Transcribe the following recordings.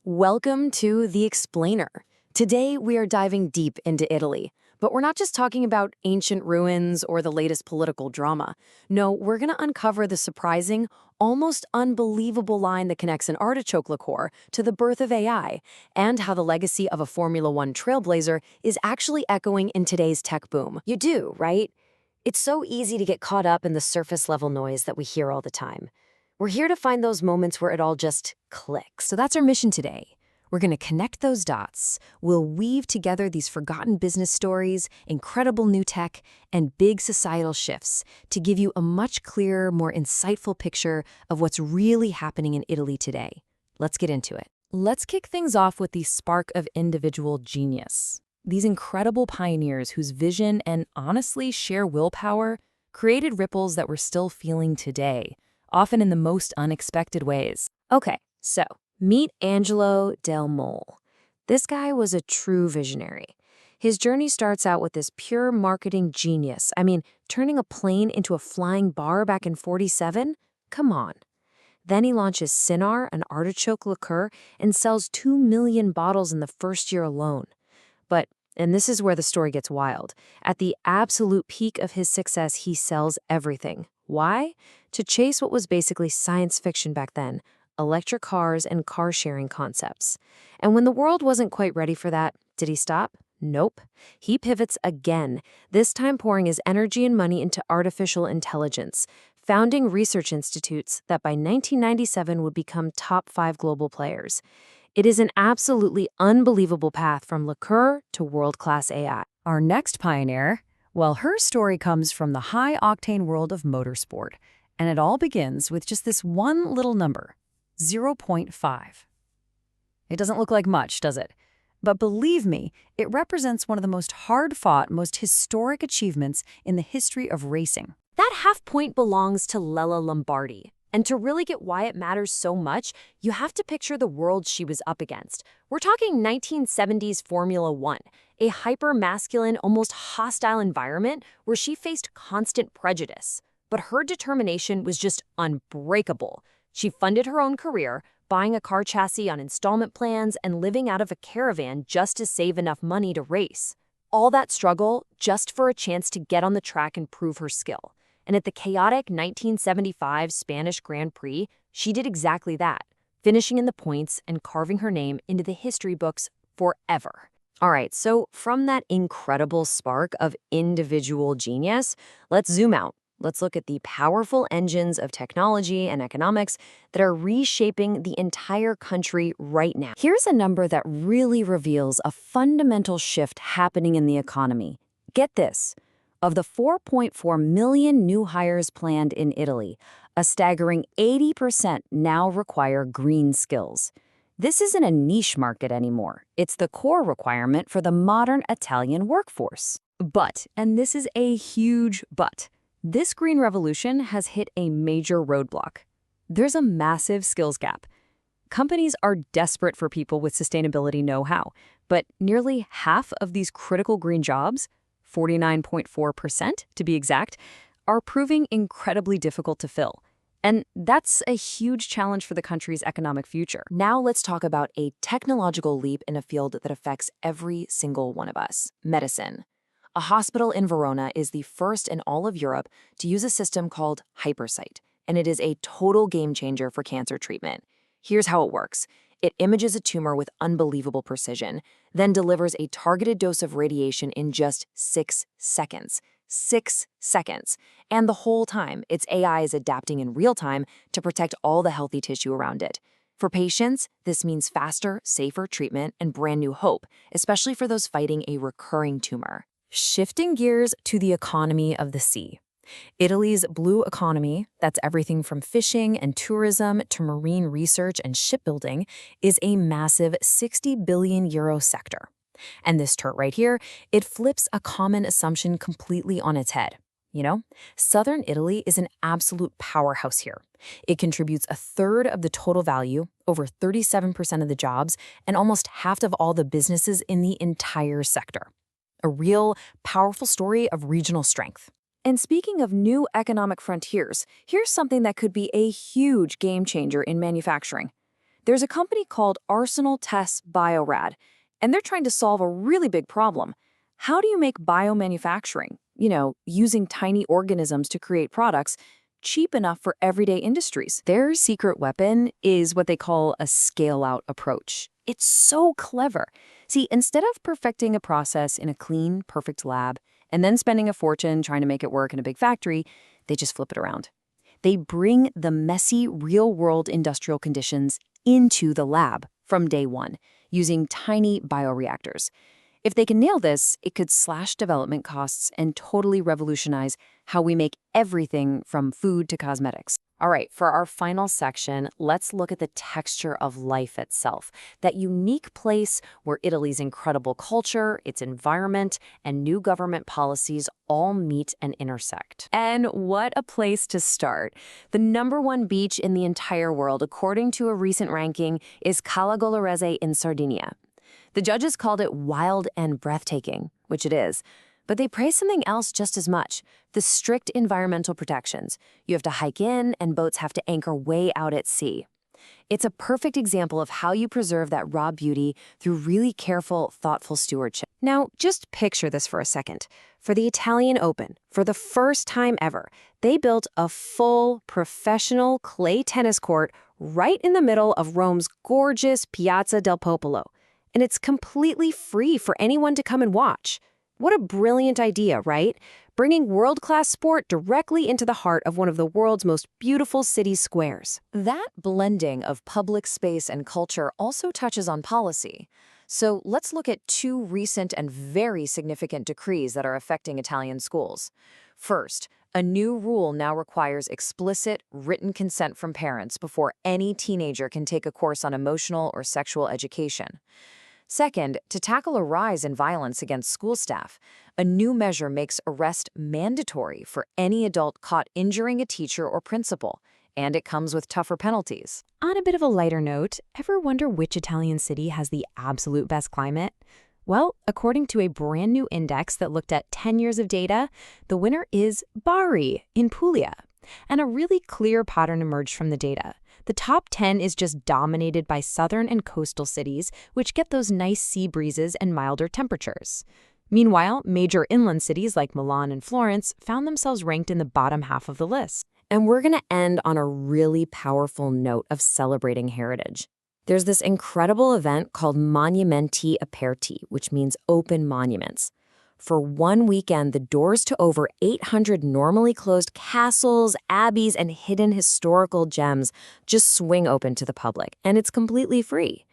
Welcome to The Explainer. Today, we are diving deep into Italy. But we're not just talking about ancient ruins or the latest political drama. No, we're going to uncover the surprising, almost unbelievable line that connects an artichoke liqueur to the birth of AI, and how the legacy of a Formula One trailblazer is actually echoing in today's tech boom. You do, right? It's so easy to get caught up in the surface-level noise that we hear all the time. We're here to find those moments where it all just clicks. So that's our mission today. We're going to connect those dots. We'll weave together these forgotten business stories, incredible new tech, and big societal shifts to give you a much clearer, more insightful picture of what's really happening in Italy today. Let's get into it. Let's kick things off with the spark of individual genius. These incredible pioneers whose vision and honestly sheer willpower created ripples that we're still feeling today, often in the most unexpected ways. Okay, so meet Angelo Dalle Molle. This guy was a true visionary. His journey starts out with this pure marketing genius. Turning a plane into a flying bar back in '47? Come on. Then he launches Cynar, an artichoke liqueur, and sells 2 million bottles in the first year alone. And this is where the story gets wild. At the absolute peak of his success, he sells everything. Why? To chase what was basically science fiction back then, electric cars and car-sharing concepts. And when the world wasn't quite ready for that, did he stop? Nope. He pivots again, this time pouring his energy and money into artificial intelligence, founding research institutes that by 1997 would become top 5 global players. It is an absolutely unbelievable path from liqueur to world-class AI. Our next pioneer, well, her story comes from the high-octane world of motorsport, and it all begins with just this one little number, 0.5. It doesn't look like much, does it? But believe me, it represents one of the most hard-fought, most historic achievements in the history of racing. That half point belongs to Lella Lombardi. And to really get why it matters so much, you have to picture the world she was up against. We're talking 1970s Formula One, a hyper-masculine, almost hostile environment where she faced constant prejudice. But her determination was just unbreakable. She funded her own career, buying a car chassis on installment plans and living out of a caravan just to save enough money to race. All that struggle just for a chance to get on the track and prove her skill. And at the chaotic 1975 Spanish Grand Prix, she did exactly that, finishing in the points and carving her name into the history books forever. All right, so from that incredible spark of individual genius, let's zoom out. Let's look at the powerful engines of technology and economics that are reshaping the entire country right now. Here's a number that really reveals a fundamental shift happening in the economy. Get this. Of the 4.4 million new hires planned in Italy, a staggering 80% now require green skills. This isn't a niche market anymore. It's the core requirement for the modern Italian workforce. But, and this is a huge but, this green revolution has hit a major roadblock. There's a massive skills gap. Companies are desperate for people with sustainability know-how, but nearly half of these critical green jobs, 49.4% to be exact, are proving incredibly difficult to fill. And that's a huge challenge for the country's economic future. Now let's talk about a technological leap in a field that affects every single one of us, medicine. A hospital in Verona is the first in all of Europe to use a system called Hypersight, and it is a total game changer for cancer treatment. Here's how it works. It images a tumor with unbelievable precision, then delivers a targeted dose of radiation in just 6 seconds. 6 seconds. And the whole time, its AI is adapting in real time to protect all the healthy tissue around it. For patients, this means faster, safer treatment and brand new hope, especially for those fighting a recurring tumor. Shifting gears to the economy of the sea. Italy's blue economy, that's everything from fishing and tourism to marine research and shipbuilding, is a massive 60 billion euro sector. And this chart right here, it flips a common assumption completely on its head. Southern Italy is an absolute powerhouse here. It contributes a third of the total value, over 37% of the jobs, and almost half of all the businesses in the entire sector. A real, powerful story of regional strength. And speaking of new economic frontiers, here's something that could be a huge game changer in manufacturing. There's a company called Arsenal Test Biorad, and they're trying to solve a really big problem. How do you make biomanufacturing, using tiny organisms to create products, cheap enough for everyday industries? Their secret weapon is what they call a scale-out approach. It's so clever. See, instead of perfecting a process in a clean, perfect lab and then spending a fortune trying to make it work in a big factory, they just flip it around. They bring the messy, real-world industrial conditions into the lab from day one, using tiny bioreactors. If they can nail this, it could slash development costs and totally revolutionize how we make everything from food to cosmetics. All right, for our final section, let's look at the texture of life itself, that unique place where Italy's incredible culture, its environment, and new government policies all meet and intersect. And what a place to start. The #1 beach in the entire world, according to a recent ranking, is Cala Goloritzé in Sardinia. The judges called it wild and breathtaking, which it is. But they praise something else just as much, the strict environmental protections. You have to hike in, and boats have to anchor way out at sea. It's a perfect example of how you preserve that raw beauty through really careful, thoughtful stewardship. Now, just picture this for a second. For the Italian Open, for the first time ever, they built a full, professional clay tennis court right in the middle of Rome's gorgeous Piazza del Popolo. And it's completely free for anyone to come and watch. What a brilliant idea, right? Bringing world-class sport directly into the heart of one of the world's most beautiful city squares. That blending of public space and culture also touches on policy. So let's look at 2 recent and very significant decrees that are affecting Italian schools. First, a new rule now requires explicit written consent from parents before any teenager can take a course on emotional or sexual education. Second, to tackle a rise in violence against school staff, a new measure makes arrest mandatory for any adult caught injuring a teacher or principal, and it comes with tougher penalties. On a bit of a lighter note, ever wonder which Italian city has the absolute best climate? Well, according to a brand new index that looked at 10 years of data, the winner is Bari in Puglia. And a really clear pattern emerged from the data. The top 10 is just dominated by southern and coastal cities, which get those nice sea breezes and milder temperatures. Meanwhile, major inland cities like Milan and Florence found themselves ranked in the bottom half of the list. And we're going to end on a really powerful note of celebrating heritage. There's this incredible event called Monumenti Aperti, which means open monuments. For one weekend, the doors to over 800 normally closed castles, abbeys, and hidden historical gems just swing open to the public, and it's completely free.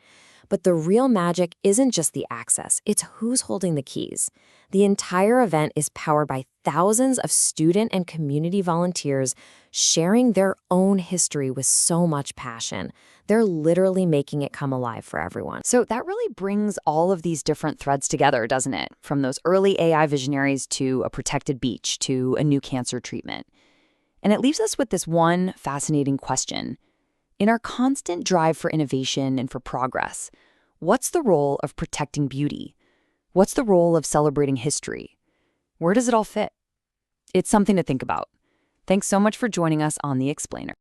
But the real magic isn't just the access, it's who's holding the keys. The entire event is powered by thousands of student and community volunteers sharing their own history with so much passion. They're literally making it come alive for everyone. So that really brings all of these different threads together, doesn't it? From those early AI visionaries to a protected beach to a new cancer treatment. And it leaves us with this one fascinating question. In our constant drive for innovation and for progress, what's the role of protecting beauty? What's the role of celebrating history? Where does it all fit? It's something to think about. Thanks so much for joining us on The Explainer.